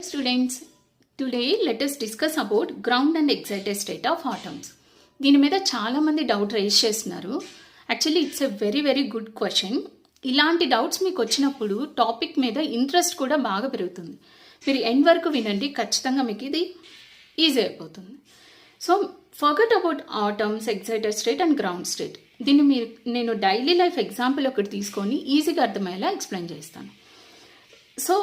students, today let us discuss about ground and excited state of atoms. దీని మీద చాలా మంది డౌట్ రేస్ చేస్తున్నారు. Actually it's a very good question. ఇలాంటి doubts మీకు వచ్చినప్పుడు టాపిక్ మీద ఇంట్రెస్ట్ కూడా బాగా పెరుగుతుంది. మీరు ఎండ్ వరకు వినండి, ఖచ్చితంగా మీకు ఇది ఈజీ అయిపోతుంది. So forget about atoms, excited state and ground state. దీన్ని నేను డైలీ లైఫ్ ఎగ్జాంపుల్ ఒకటి తీసుకొని ఈజీగా అర్థమయ్యేలా ఎక్స్ప్లెయిన్ చేస్తాను. సో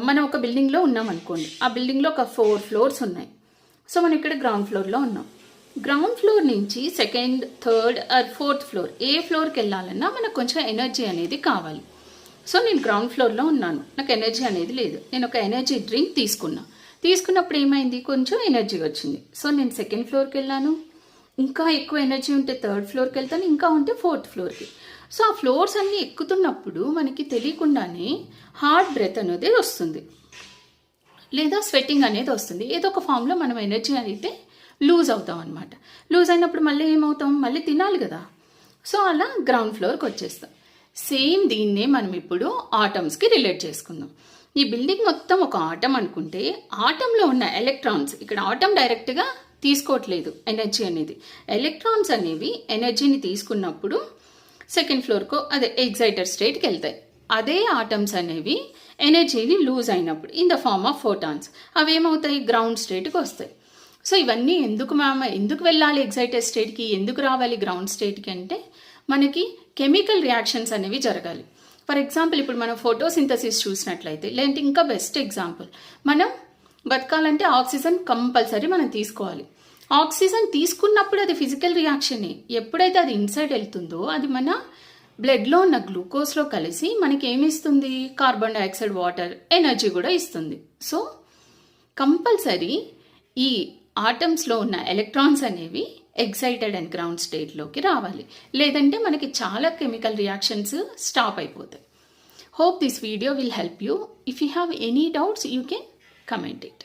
మనం ఒక బిల్డింగ్లో ఉన్నాం అనుకోండి. ఆ బిల్డింగ్లో ఒక 4 ఫ్లోర్స్ ఉన్నాయి. సో మనం ఇక్కడ గ్రౌండ్ ఫ్లోర్లో ఉన్నాం. గ్రౌండ్ ఫ్లోర్ నుంచి second, third or fourth floor ఏ ఫ్లోర్కి వెళ్ళాలన్నా మనకు కొంచెం ఎనర్జీ అనేది కావాలి. సో నేను గ్రౌండ్ ఫ్లోర్లో ఉన్నాను, నాకు ఎనర్జీ అనేది లేదు. నేను ఒక ఎనర్జీ డ్రింక్ తీసుకున్నప్పుడు ఏమైంది, కొంచెం ఎనర్జీ వచ్చింది. సో నేను సెకండ్ ఫ్లోర్కి వెళ్ళాను, ఇంకా ఎక్కువ ఎనర్జీ ఉంటే థర్డ్ ఫ్లోర్కి వెళ్తాను, ఇంకా ఉంటే ఫోర్త్ ఫ్లోర్కి. సో ఆ ఫ్లోర్స్ అన్నీ ఎక్కుతున్నప్పుడు మనకి తెలియకుండానే హార్ట్ బ్రెత్ అనేది వస్తుంది, లేదా స్వెట్టింగ్ అనేది వస్తుంది. ఏదో ఒక ఫామ్లో మనం ఎనర్జీ అయితే లూజ్ అవుతాం అనమాట. లూజ్ అయినప్పుడు మళ్ళీ ఏమవుతాం, మళ్ళీ తినాలి కదా. సో అలా గ్రౌండ్ ఫ్లోర్కి వచ్చేస్తాం. సేమ్ దీన్నే మనం ఇప్పుడు ఆటమ్స్కి రిలేట్ చేసుకుందాం. ఈ బిల్డింగ్ మొత్తం ఒక ఆటం అనుకుంటే, ఆటంలో ఉన్న ఎలక్ట్రాన్స్, ఇక్కడ ఆటం డైరెక్ట్గా తీసుకోవట్లేదు ఎనర్జీ అనేది, ఎలక్ట్రాన్స్ అనేవి ఎనర్జీని తీసుకున్నప్పుడు సెకండ్ ఫ్లోర్కో అదే ఎగ్జైటెడ్ స్టేట్కి వెళ్తాయి. అదే ఆటమ్స్ అనేవి ఎనర్జీని లూజ్ అయినప్పుడు in the form of photons అవి ఏమవుతాయి, గ్రౌండ్ స్టేట్కి వస్తాయి. సో ఇవన్నీ ఎందుకు వెళ్ళాలి ఎగ్జైటెడ్ స్టేట్కి, ఎందుకు రావాలి గ్రౌండ్ స్టేట్కి అంటే, మనకి కెమికల్ రియాక్షన్స్ అనేవి జరగాలి. ఫర్ ఎగ్జాంపుల్ ఇప్పుడు మనం ఫోటోసింథసిస్ చూసినట్లయితే, లేదంటే ఇంకా బెస్ట్ ఎగ్జాంపుల్, మనం బతకాలంటే ఆక్సిజన్ కంపల్సరీ మనం తీసుకోవాలి. ఆక్సిజన్ తీసుకున్నప్పుడు అది ఫిజికల్ రియాక్షనే. ఎప్పుడైతే అది ఇన్సైడ్ వెళ్తుందో అది మన బ్లడ్లో ఉన్న గ్లూకోజ్లో కలిసి మనకి ఏమిస్తుంది, కార్బన్ డైఆక్సైడ్, వాటర్, ఎనర్జీ కూడా ఇస్తుంది. సో కంపల్సరీ ఈ ఆటమ్స్లో ఉన్న ఎలక్ట్రాన్స్ అనేవి ఎగ్జైటెడ్ అండ్ గ్రౌండ్ స్టేట్లోకి రావాలి, లేదంటే మనకి చాలా కెమికల్ రియాక్షన్స్ స్టాప్ అయిపోతాయి. Hope this video will help you. If you have any doubts, you can comment it.